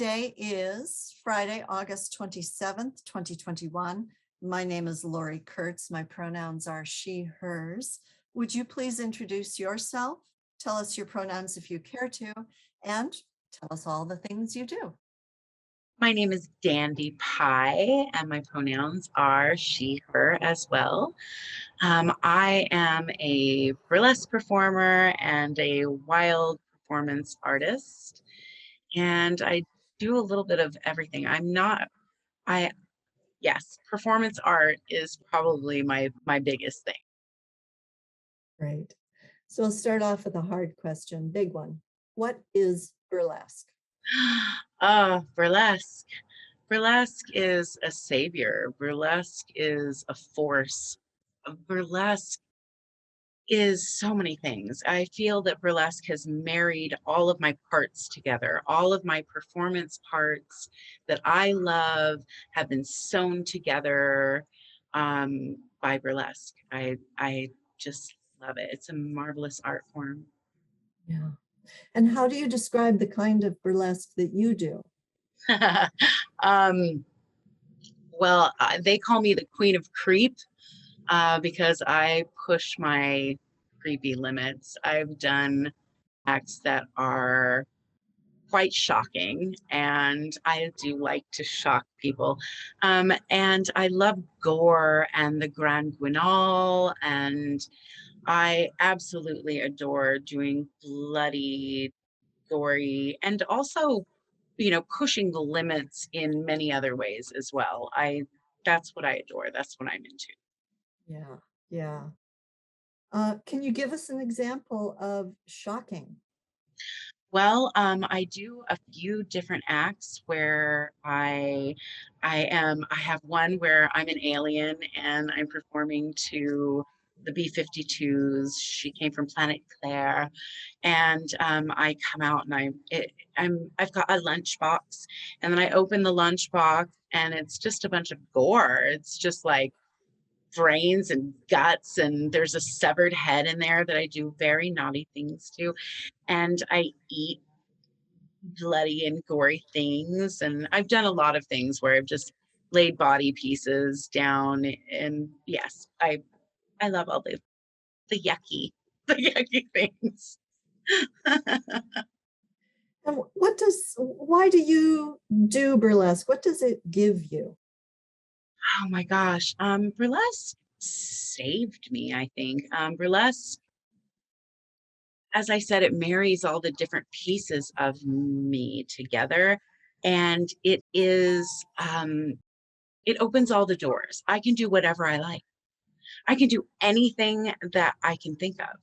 Today is Friday, August 27th, 2021. My name is Lori Kurtz. My pronouns are she, hers. Would you please introduce yourself? Tell us your pronouns if you care to, and tell us all the things you do. My name is Dandy Pie, and my pronouns are she, her as well. I am a burlesque performer and a wild performance artist, and I do a little bit of everything. I, yes, performance art is probably my biggest thing. Great. So we'll start off with a hard question, big one. What is burlesque? Burlesque. Burlesque is a savior. Burlesque is a force. Burlesque is so many things. I feel that burlesque has married all of my parts together. All of my performance parts that I love have been sewn together by burlesque. I just love it. It's a marvelous art form. Yeah. And how do you describe the kind of burlesque that you do? um, they call me the Queen of Creep because I push my creepy limits. I've done acts that are quite shocking, and I do like to shock people. And I love gore and the grand guignol, and I absolutely adore doing bloody, gory, and also, pushing the limits in many other ways as well. That's what I adore. That's what I'm into. Yeah, yeah. Can you give us an example of shocking? I do a few different acts where I have one where I'm an alien and I'm performing to the B-52s. She came from Planet Claire, and I come out and I've got a lunchbox, and then I open the lunchbox and it's just a bunch of gore. It's just like brains and guts, and there's a severed head in there that I do very naughty things to, and I eat bloody and gory things. And I've done a lot of things where I've just laid body pieces down. And yes, I love all the yucky, the yucky things. And why do you do burlesque? What does it give you? Oh my gosh. Burlesque saved me, I think. Burlesque, as I said, it marries all the different pieces of me together. And it opens all the doors. I can do whatever I like. I can do anything that I can think of,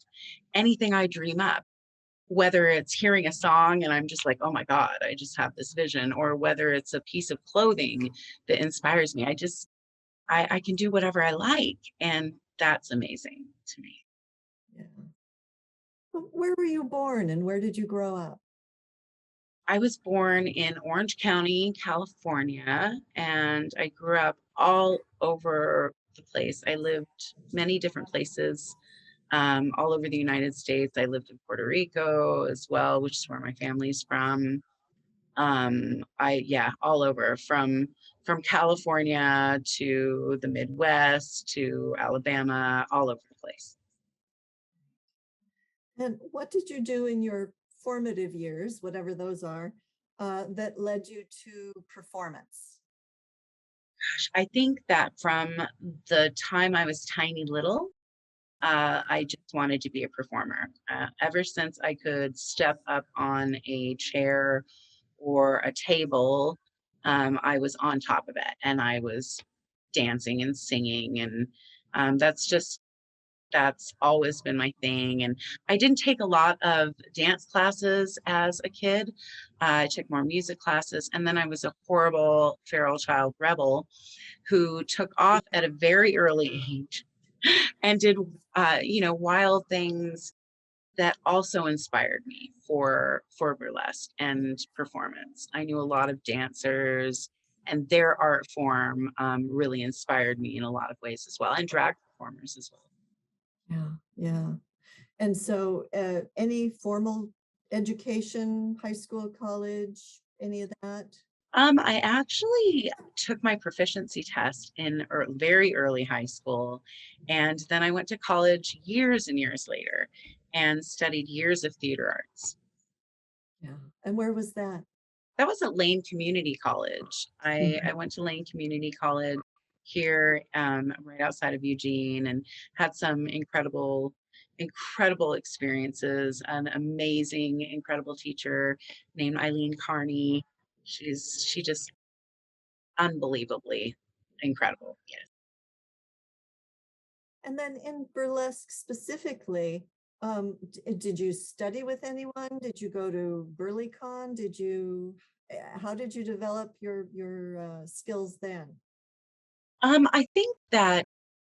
anything I dream up, whether it's hearing a song and I'm just like, oh my God, I just have this vision, or whether it's a piece of clothing that inspires me. I can do whatever I like. And that's amazing to me. Yeah. Where were you born and where did you grow up? I was born in Orange County, California, and I grew up all over the place. I lived many different places all over the United States. I lived in Puerto Rico as well, which is where my family's from. Yeah, all over from California to the Midwest to Alabama, all over the place. And what did you do in your formative years, whatever those are, that led you to performance? I think that from the time I was tiny little, I just wanted to be a performer. Ever since I could step up on a chair or a table, I was on top of it and I was dancing and singing. And that's always been my thing. And I didn't take a lot of dance classes as a kid. I took more music classes. And then I was a horrible feral child rebel who took off at a very early age and did, wild things that also inspired me for burlesque and performance. I knew a lot of dancers, and their art form really inspired me in a lot of ways as well, and drag performers as well. Yeah, yeah. And so any formal education, high school, college, Any of that? I actually took my proficiency test in very early high school, and then I went to college years and years later and studied years of theater arts. Yeah. And where was that? That was at Lane Community College. I Mhm. went to Lane Community College here, right outside of Eugene, and had some incredible experiences. An amazing, incredible teacher named Eileen Carney. She just unbelievably incredible. Yes. And then in burlesque specifically, did you study with anyone? Did you go to BurlyCon? How did you develop your skills then? I think that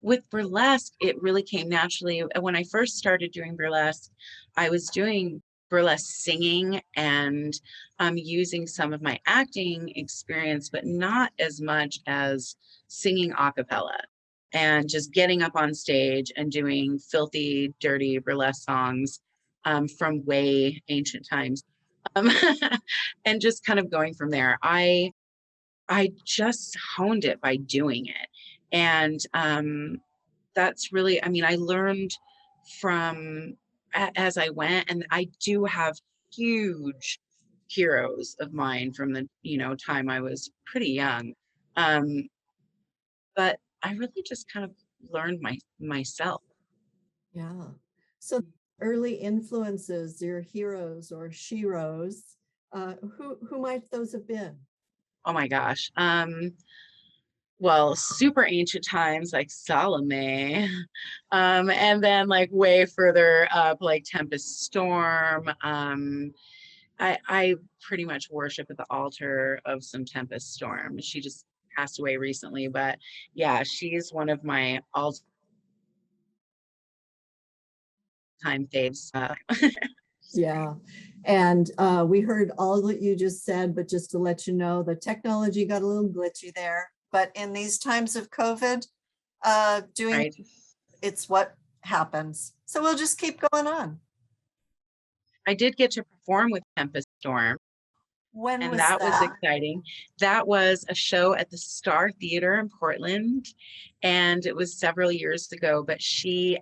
with burlesque, it really came naturally. When I first started doing burlesque, I was doing burlesque singing and using some of my acting experience, but not as much as singing a cappella and just getting up on stage and doing filthy, dirty burlesque songs from way ancient times. Um, and just kind of going from there. I just honed it by doing it. And that's really, I mean, I learned from as I went, and I do have huge heroes of mine from the, time I was pretty young. Um, but I really just kind of learned myself. Yeah. So early influences, your heroes or sheroes, who might those have been? Oh my gosh. Well, super ancient times like Salome, and then like way further up like Tempest Storm. I pretty much worship at the altar of some Tempest Storm. She just passed away recently, but yeah, she's one of my all-time faves. Yeah. And we heard all that you just said, but just to let you know, the technology got a little glitchy there. But in these times of COVID, doing Right. it's what happens. So we'll just keep going on. I did get to perform with Tempest Storm, When and was that was that? exciting. That was a show at the Star Theater in Portland, and it was several years ago. But she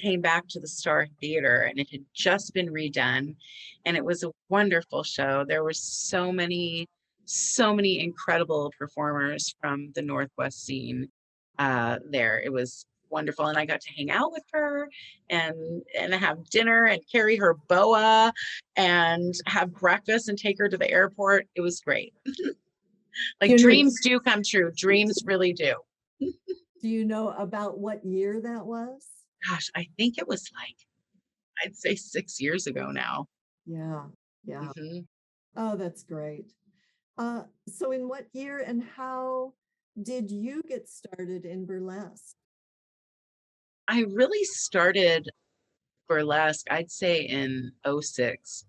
came back to the Star Theater, and it had just been redone, and it was a wonderful show. There were so many incredible performers from the Northwest scene there. It was wonderful, and I got to hang out with her and have dinner and carry her boa and have breakfast and take her to the airport. It was great. Like You know, dreams do come true. Dreams really do. do you know about what year that was? Gosh, I think it was like, I'd say 6 years ago now. Yeah, yeah. Hmm. Oh, that's great. So in what year and how did you get started in burlesque? I really started burlesque, I'd say in '06.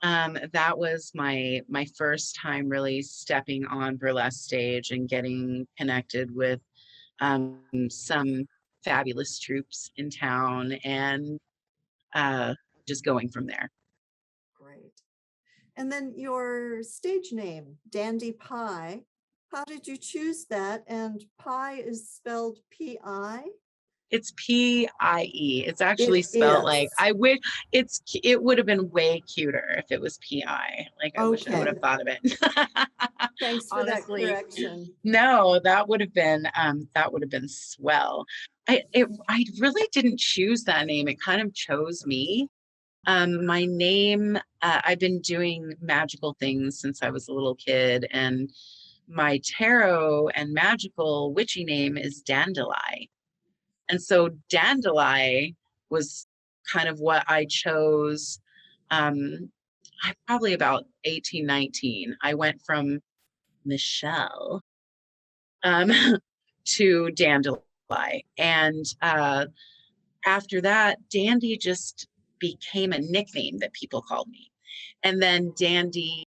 That was my first time really stepping on burlesque stage and getting connected with some fabulous troops in town, and uh, just going from there. Great. And then your stage name, Dandy Pie. How did you choose that? And pie is spelled P-I? It's Pie. It's actually It spelled like is. I wish it would have been way cuter if it was Pi. Like I wish I would Okay. have thought of it. Thanks for that Honestly, correction. no, that would have been swell. I really didn't choose that name. It kind of chose me. My name, I've been doing magical things since I was a little kid, and my tarot and magical witchy name is Dandeli. And so Dandeli was kind of what I chose. I probably about 18, 19. I went from Michelle um, to Dandeli. And after that, Dandy just became a nickname that people called me. And then Dandy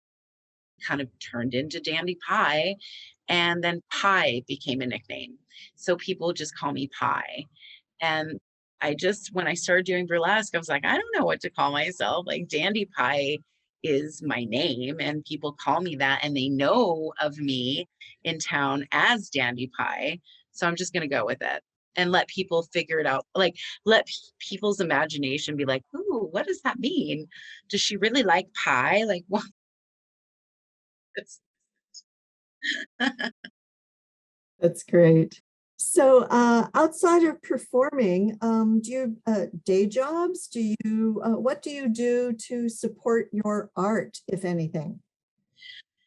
kind of turned into Dandy Pie. And then Pie became a nickname. So people just call me Pie. And when I started doing burlesque, I was like, I don't know what to call myself. Like Dandy Pie is my name, and people call me that, and they know of me in town as Dandy Pie. So I'm just going to go with it and let people figure it out. Like, let people's imagination be like, ooh, what does that mean? Does she really like pie? Like, what? That's great. So, outside of performing, do you day jobs? Do you what do you do to support your art, if anything?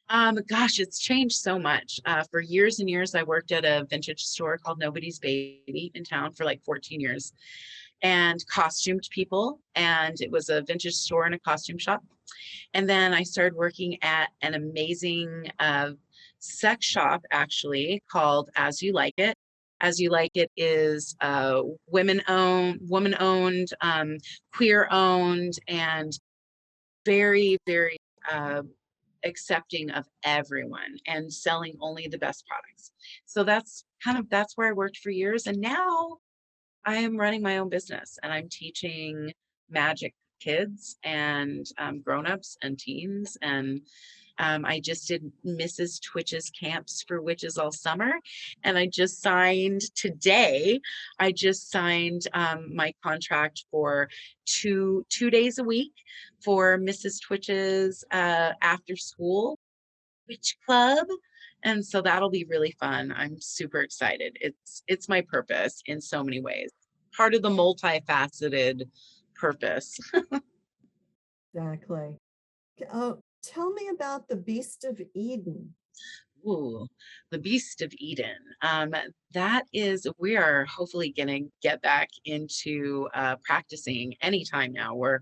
Gosh, it's changed so much. For years and years, I worked at a vintage store called Nobody's Baby in town for like 14 years and costumed people. And it was a vintage store and a costume shop. And then I started working at an amazing sex shop, actually, called As You Like It. As You Like It is woman owned, queer owned, and very, very accepting of everyone and selling only the best products. So that's where I worked for years. And now I am running my own business and I'm teaching magic kids and grown-ups and teens. And I just did Mrs. Twitch's camps for witches all summer. And I just signed today, I just signed my contract for two days a week for Mrs. Twitch's after school witch club. And so that'll be really fun. I'm super excited. It's my purpose in so many ways. Part of the multifaceted purpose. Exactly. Oh, tell me about the Beast of Eden. Ooh, the Beast of Eden. That is, we are hopefully going to get back into practicing anytime now. We're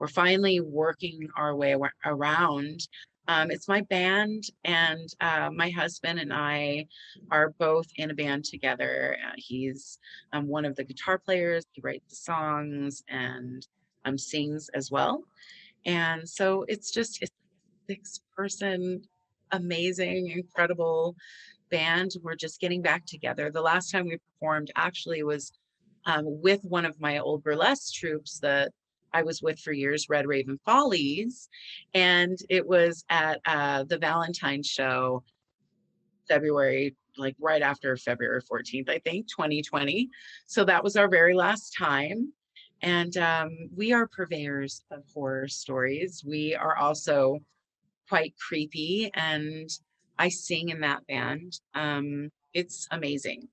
finally working our way around. It's my band, and my husband and I are both in a band together. He's one of the guitar players. He writes the songs and sings as well. And so it's 6-person, amazing, incredible band. We're just getting back together. The last time we performed actually was with one of my old burlesque troops that I was with for years, Red Raven Follies. And it was at the Valentine's show, February, like right after February 14th, I think, 2020. So that was our very last time. And we are purveyors of horror stories. We are also quite creepy, and I sing in that band. It's amazing.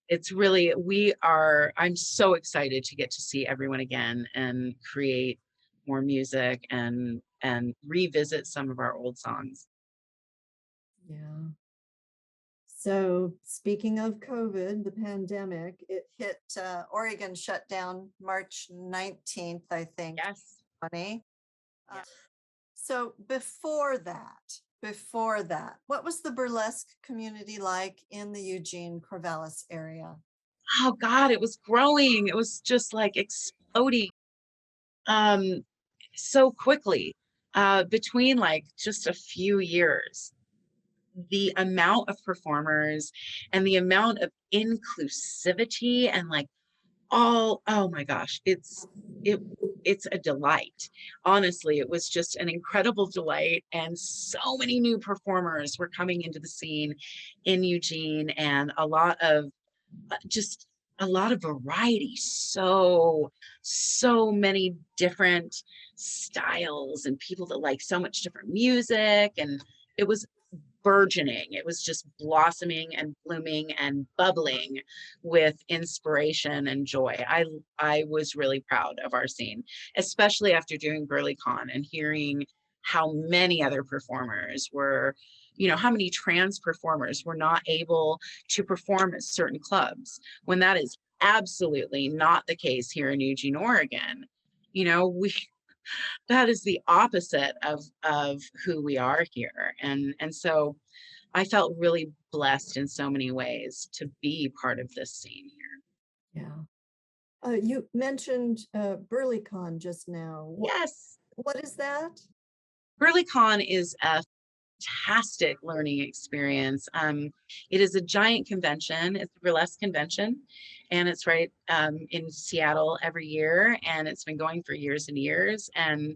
It's really, I'm so excited to get to see everyone again and create more music and revisit some of our old songs. Yeah. So speaking of COVID, the pandemic, it hit Oregon shut down March 19th, I think, Yes. 2020. Yeah. So before that, what was the burlesque community like in the Eugene Corvallis area? Oh God, it was growing. It was just like exploding um so quickly between like just a few years. The amount of performers and the amount of inclusivity and like oh my gosh, it it's a delight. Honestly, it was just an incredible delight, and so many new performers were coming into the scene in Eugene, and just a lot of variety. So many different styles and people that like so much different music, and it was burgeoning. It was just blossoming and blooming and bubbling with inspiration and joy. I was really proud of our scene, especially after doing BurlyCon and hearing how many other performers were, how many trans performers were not able to perform at certain clubs when that is absolutely not the case here in Eugene, Oregon. We that is the opposite of who we are here, and so I felt really blessed in so many ways to be part of this scene here. Yeah. You mentioned BurlyCon just now. Yes. What is that? BurlyCon is a fantastic learning experience. It is a giant convention. It's a burlesque convention, and it's right in Seattle every year, and it's been going for years and years. And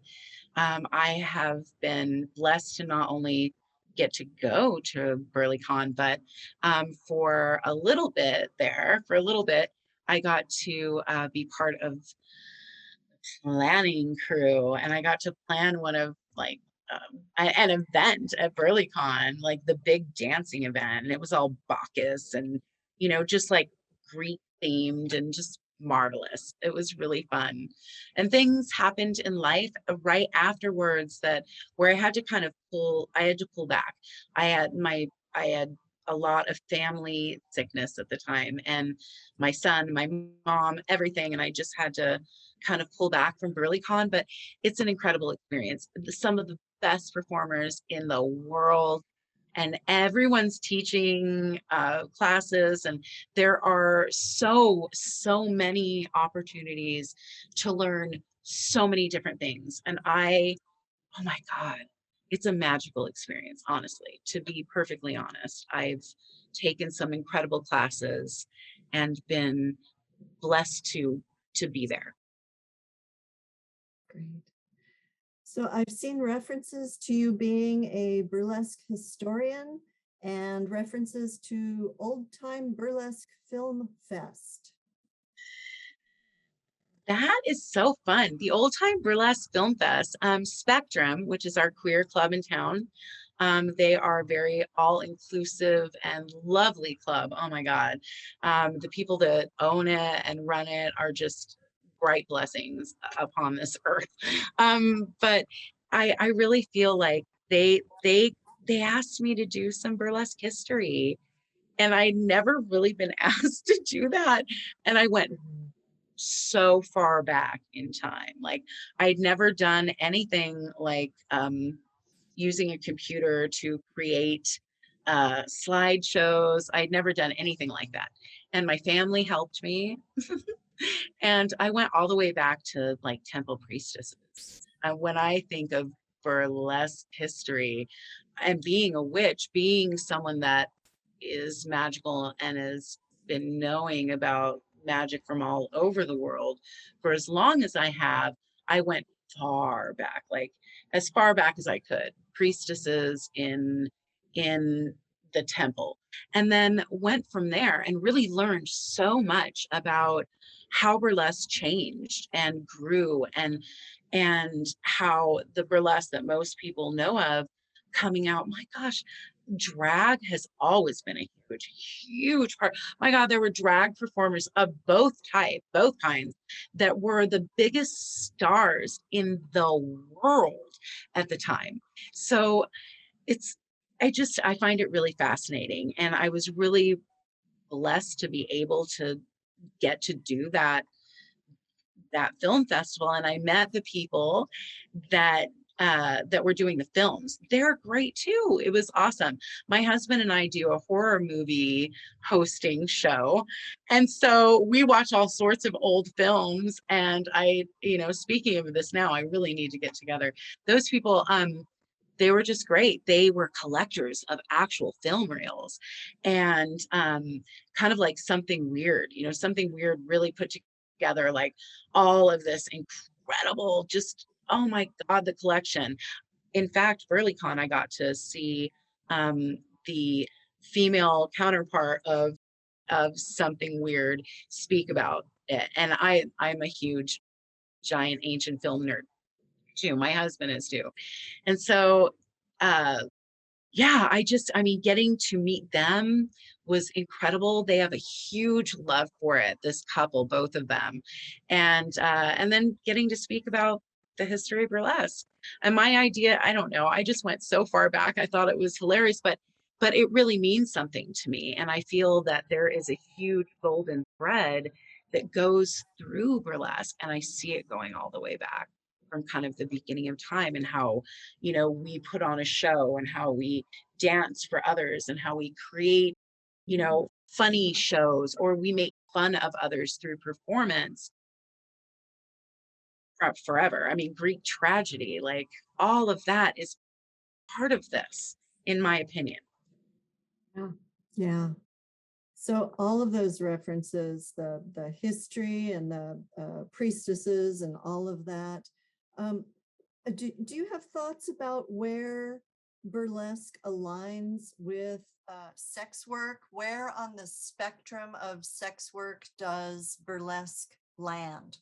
I have been blessed to not only get to go to BurlyCon, but for a little bit there, for a little bit, I got to be part of planning crew, and I got to plan one of like an event at BurlyCon, like the big dancing event, and it was all Bacchus and just like Greek themed and just marvelous. It was really fun. And things happened in life right afterwards that where I had to pull back. I had a lot of family sickness at the time, and my son, my mom, everything, and I just had to kind of pull back from BurlyCon, but it's an incredible experience. Some of the best performers in the world, and everyone's teaching classes, and there are so many opportunities to learn so many different things. And oh my God, it's a magical experience, honestly, to be perfectly honest. I've taken some incredible classes and been blessed to be there. Great. So I've seen references to you being a burlesque historian and references to Old Time Burlesque Film Fest. That is so fun. The Old Time Burlesque Film Fest, Spectrum, which is our queer club in town. They are very all-inclusive and lovely club. Oh my God. The people that own it and run it are just bright blessings upon this earth. But I really feel like they asked me to do some burlesque history, and I'd never really been asked to do that. And I went so far back in time. Like I'd never done anything like using a computer to create slideshows. I'd never done anything like that. And my family helped me. And I went all the way back to like temple priestesses. And when I think of burlesque history and being a witch, being someone that is magical and has been knowing about magic from all over the world for as long as I have, I went far back, like as far back as I could, priestesses in the temple, and then went from there and really learned so much about how burlesque changed and grew, and how the burlesque that most people know of coming out, my gosh, drag has always been a huge part. My God, there were drag performers of both kinds, that were the biggest stars in the world at the time. So it's, I find it really fascinating. And I was really blessed to be able to get to do that film festival, and I met the people that that were doing the films. They're great too. It was awesome. My husband and I do a horror movie hosting show, and so we watch all sorts of old films. And speaking of this now, I really need to get together. Those people, they were just great. They were collectors of actual film reels, and kind of like something weird really put together, like all of this incredible, just oh my God, the collection. In fact, BurlyCon, I got to see the female counterpart of something weird speak about it. And I'm a huge, giant ancient film nerd too. My husband is too. And so, yeah, I mean, getting to meet them was incredible. They have a huge love for it, this couple, both of them. And then getting to speak about the history of burlesque. And my idea, I don't know, I just went so far back. I thought it was hilarious, but it really means something to me. And I feel that there is a huge golden thread that goes through burlesque, and I see it going all the way back from kind of the beginning of time, and how we put on a show, and how we dance for others, and how we create funny shows, or we make fun of others through performance forever. I mean, Greek tragedy, like all of that is part of this, in my opinion. Yeah. Yeah. So all of those references, the history and the priestesses and all of that, um, Do you have thoughts about where burlesque aligns with sex work? Where on the spectrum of sex work does burlesque land?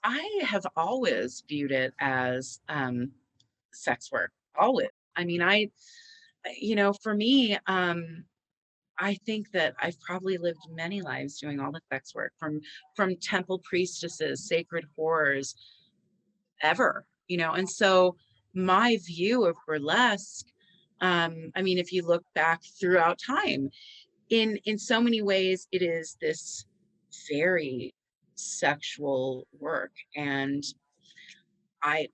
I have always viewed it as sex work. Always. I mean, for me, I think that I've probably lived many lives doing all the sex work, from temple priestesses, sacred whores, ever, and so my view of burlesque, I mean, if you look back throughout time, in so many ways, it is this very sexual work. And I've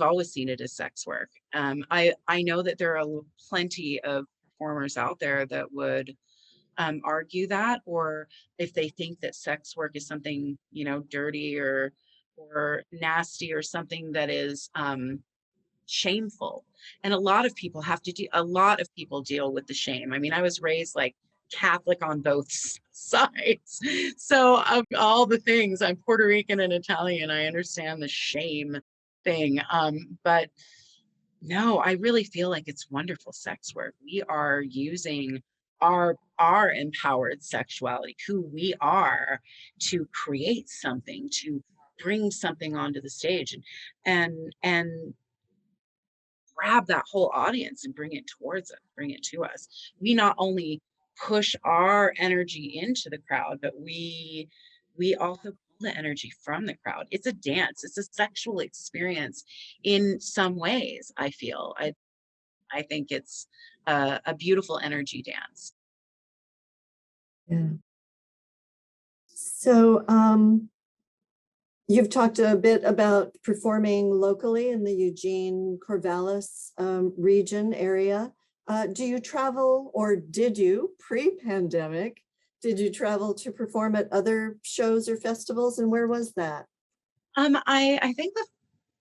always seen it as sex work. I know that there are plenty of performers out there that would argue that, or if they think that sex work is something, dirty or nasty, or something that is shameful. And a lot of people deal with the shame. I mean, I was raised like Catholic on both sides. So of all the things, I'm Puerto Rican and Italian. I understand the shame thing. But no, I really feel like it's wonderful sex work. We are using our empowered sexuality, who we are, to create something, to bring something onto the stage, and grab that whole audience and bring it towards us, bring it to us. We not only push our energy into the crowd, but we also pull the energy from the crowd. It's a dance. It's a sexual experience in some ways, I feel. I think it's a beautiful energy dance. Yeah. So, you've talked a bit about performing locally in the Eugene Corvallis region area. Do you travel, or did you pre-pandemic? Did you travel to perform at other shows or festivals, and where was that? I think the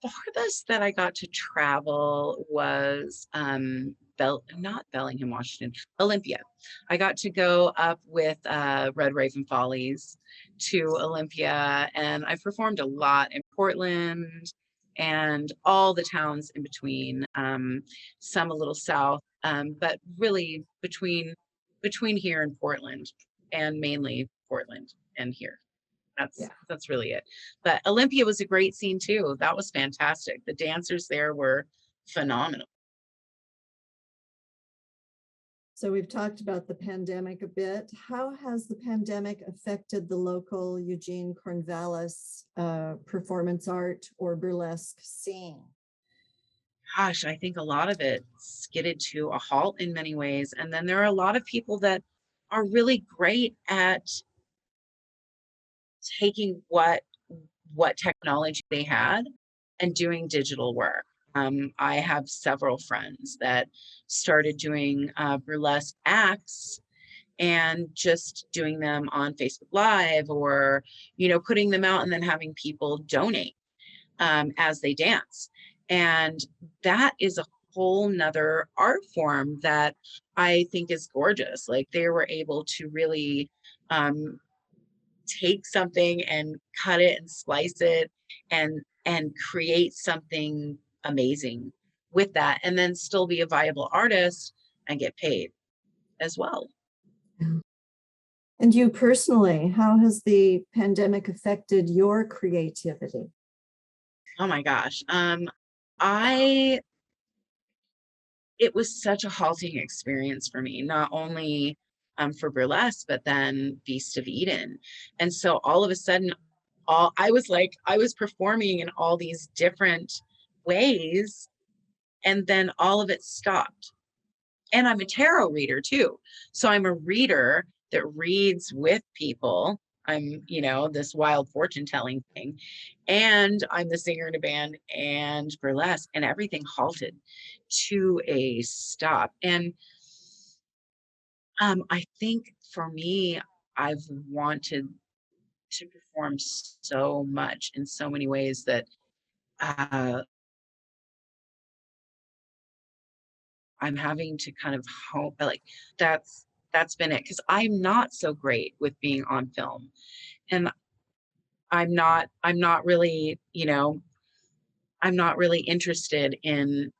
farthest that I got to travel was not Bellingham, Washington, Olympia. I got to go up with Red Raven Follies to Olympia, and I performed a lot in Portland and all the towns in between, some a little south, but really between here and Portland, and mainly Portland and here. Yeah. That's really it. But Olympia was a great scene too. That was fantastic. The dancers there were phenomenal. So we've talked about the pandemic a bit. How has the pandemic affected the local Eugene Corvallis performance art or burlesque scene? Gosh, I think a lot of it skidded to a halt in many ways. And then there are a lot of people that are really great at taking what technology they had and doing digital work. I have several friends that started doing burlesque acts and just doing them on Facebook Live, or putting them out and then having people donate as they dance. And that is a whole nother art form that I think is gorgeous. Like, they were able to really take something and cut it and slice it and create something amazing with that, and then still be a viable artist and get paid as well. Yeah. And you personally, how has the pandemic affected your creativity? Oh my gosh. I It was such a halting experience for me, not only for burlesque, but then Beast of Eden. And so all of a sudden, I was performing in all these different ways, and then all of it stopped. And I'm a tarot reader too. So I'm a reader that reads with people. I'm, this wild fortune telling thing. And I'm the singer in a band and burlesque, and everything halted to a stop. And I think for me, I've wanted to perform so much in so many ways that uh, I'm having to kind of hope, like, that's been it, because I'm not so great with being on film, and I'm not really, I'm not really interested in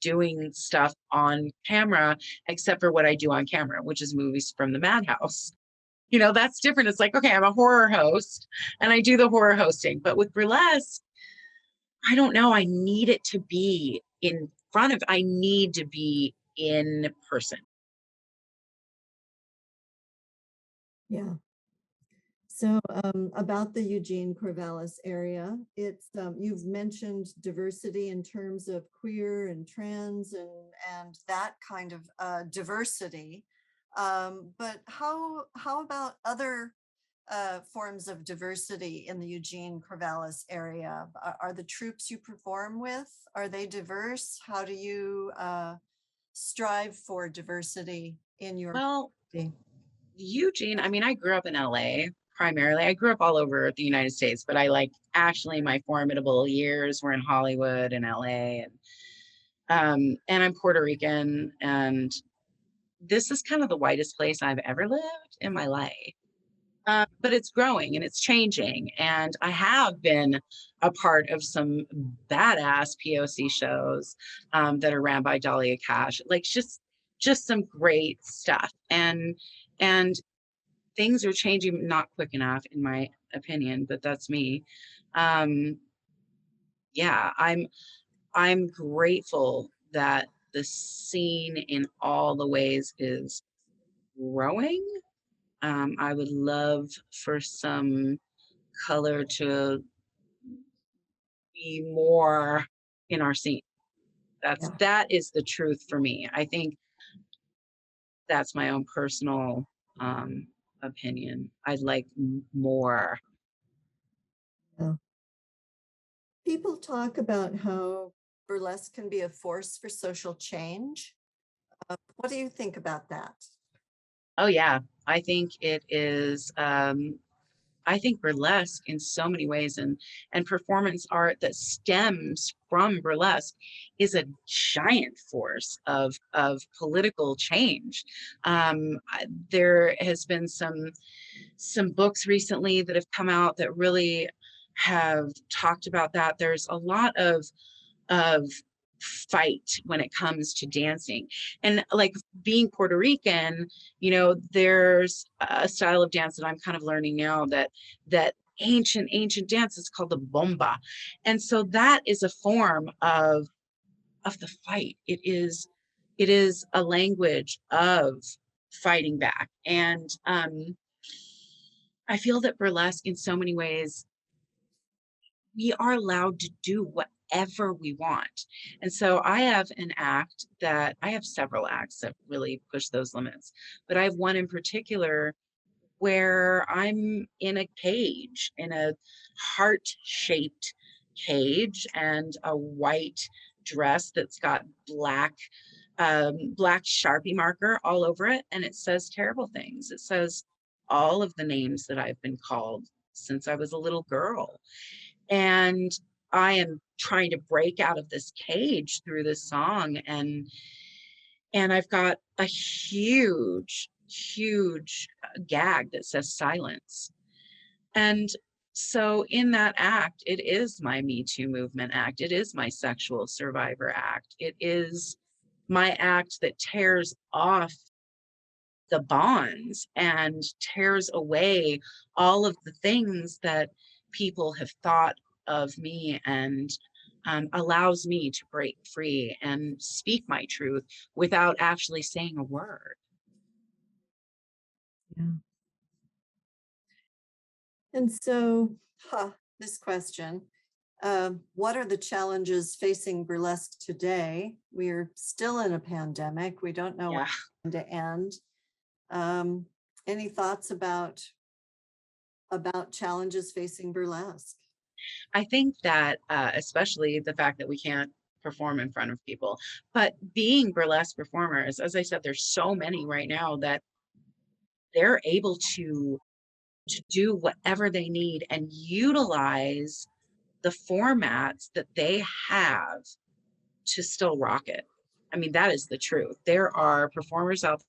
doing stuff on camera except for what I do on camera, which is movies from the madhouse. You know, that's different. It's like, okay, I'm a horror host and I do the horror hosting, but with burlesque, I don't know. I need it to be in front of, I need to be in person. Yeah. So about the Eugene Corvallis area, you've mentioned diversity in terms of queer and trans and that kind of diversity. But how about other forms of diversity in the Eugene Corvallis area? Are the troops you perform with, are they diverse? How do you strive for diversity in your Well, community? Eugene, I mean, I grew up in LA primarily. I grew up all over the United States, but I like actually my formidable years were in Hollywood and LA, and I'm Puerto Rican, and this is kind of the whitest place I've ever lived in my life. But it's growing and it's changing. And I have been a part of some badass POC shows that are ran by Dahlia Cash, like just some great stuff. And things are changing not quick enough, in my opinion, but that's me. Um, yeah, I'm grateful that the scene in all the ways is growing. I would love for some color to be more in our scene. Yeah. That is the truth for me. I think that's my own personal opinion. I'd like more. Yeah. People talk about how burlesque can be a force for social change. What do you think about that? Oh yeah, I think it is. I think burlesque in so many ways and performance art that stems from burlesque is a giant force of political change. There has been some books recently that have come out that really have talked about that. There's a lot of fight when it comes to dancing, and like being Puerto Rican, you know, there's a style of dance that I'm kind of learning now that ancient dance is called the bomba, and so that is a form of the fight. It is a language of fighting back, and I feel that burlesque in so many ways we are allowed to do whatever we want. And so I have several acts that really push those limits, but I have one in particular where I'm in a cage, in a heart-shaped cage, and a white dress that's got black Sharpie marker all over it, and it says terrible things. It says all of the names that I've been called since I was a little girl. And I am trying to break out of this cage through this song, and I've got a huge gag that says silence. And so in that act, it is my Me Too movement act. It is my sexual survivor act. It is my act that tears off the bonds and tears away all of the things that people have thought of me, and allows me to break free and speak my truth without actually saying a word. Yeah. And so, this question, what are the challenges facing burlesque today? We're still in a pandemic. We don't know when Yeah, it's going to end. Um, any thoughts about challenges facing burlesque? I think that especially the fact that we can't perform in front of people, but being burlesque performers, as I said, there's so many right now that they're able to do whatever they need and utilize the formats that they have to still rock it. I mean, that is the truth. There are performers out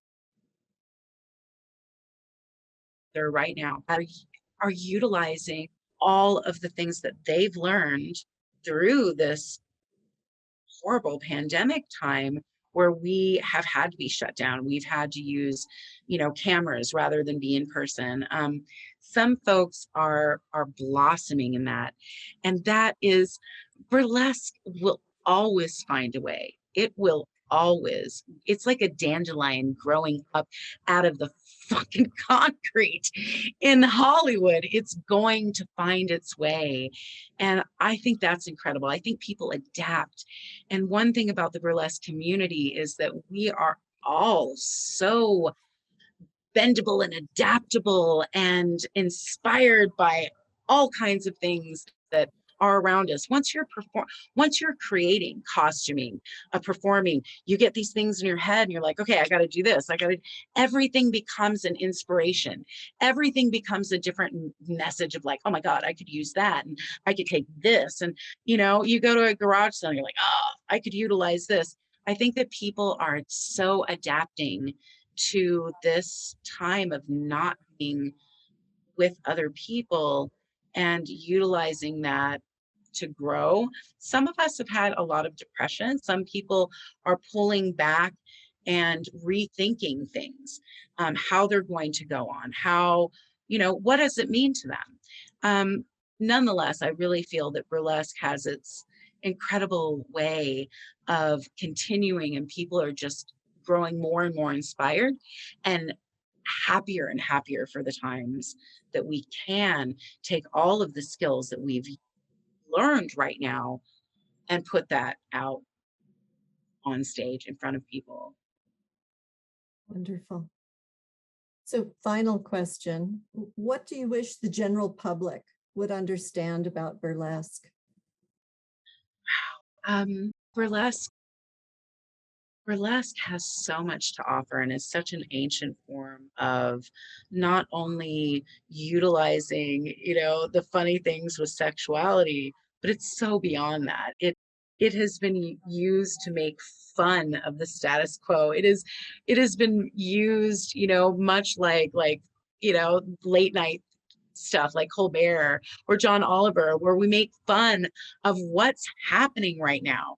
there right now that are utilizing all of the things that they've learned through this horrible pandemic time where we have had to be shut down. We've had to use, cameras rather than be in person. Some folks are blossoming in that, and that is burlesque will always find a way. It will always. It's like a dandelion growing up out of the fucking concrete in Hollywood. It's going to find its way. And I think that's incredible. I think people adapt. And one thing about the burlesque community is that we are all so bendable and adaptable and inspired by all kinds of things that are around us. Once you're creating costuming, performing, you get these things in your head and you're like, okay, I got to do this. Everything becomes an inspiration. Everything becomes a different message of like, oh my God, I could use that. And I could take this. And, you go to a garage sale and you're like, oh, I could utilize this. I think that people are so adapting to this time of not being with other people and utilizing that to grow. Some of us have had a lot of depression. Some people are pulling back and rethinking things, how they're going to go on, what does it mean to them? Nonetheless, I really feel that burlesque has its incredible way of continuing, and people are just growing more and more inspired and happier for the times that we can take all of the skills that we've learned right now and put that out on stage in front of people. Wonderful. So final question, what do you wish the general public would understand about burlesque? Burlesque Burlesque has so much to offer and is such an ancient form of not only utilizing, the funny things with sexuality, but it's so beyond that. It has been used to make fun of the status quo. It has been used, much like, late night stuff like Colbert or John Oliver, where we make fun of what's happening right now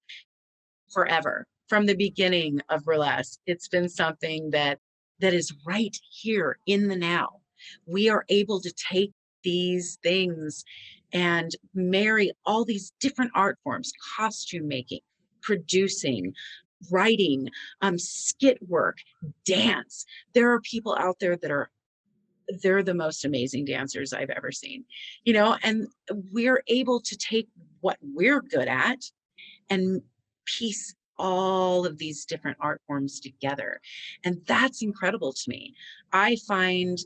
forever. From the beginning of burlesque, it's been something that is right here in the now. We are able to take these things and marry all these different art forms: costume making, producing, writing, skit work, dance. There are people out there they're the most amazing dancers I've ever seen, and we're able to take what we're good at and piece all of these different art forms together. And that's incredible to me. I find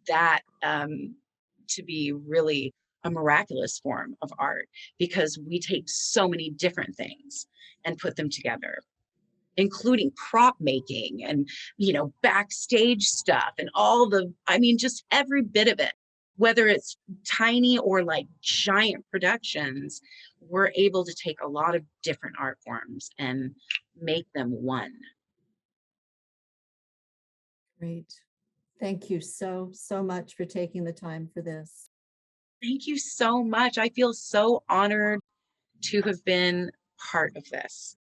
that to be really a miraculous form of art, because we take so many different things and put them together, including prop making and backstage stuff and just every bit of it, whether it's tiny or like giant productions. We're able to take a lot of different art forms and make them one. Great. Thank you so much for taking the time for this. Thank you so much. I feel so honored to have been part of this.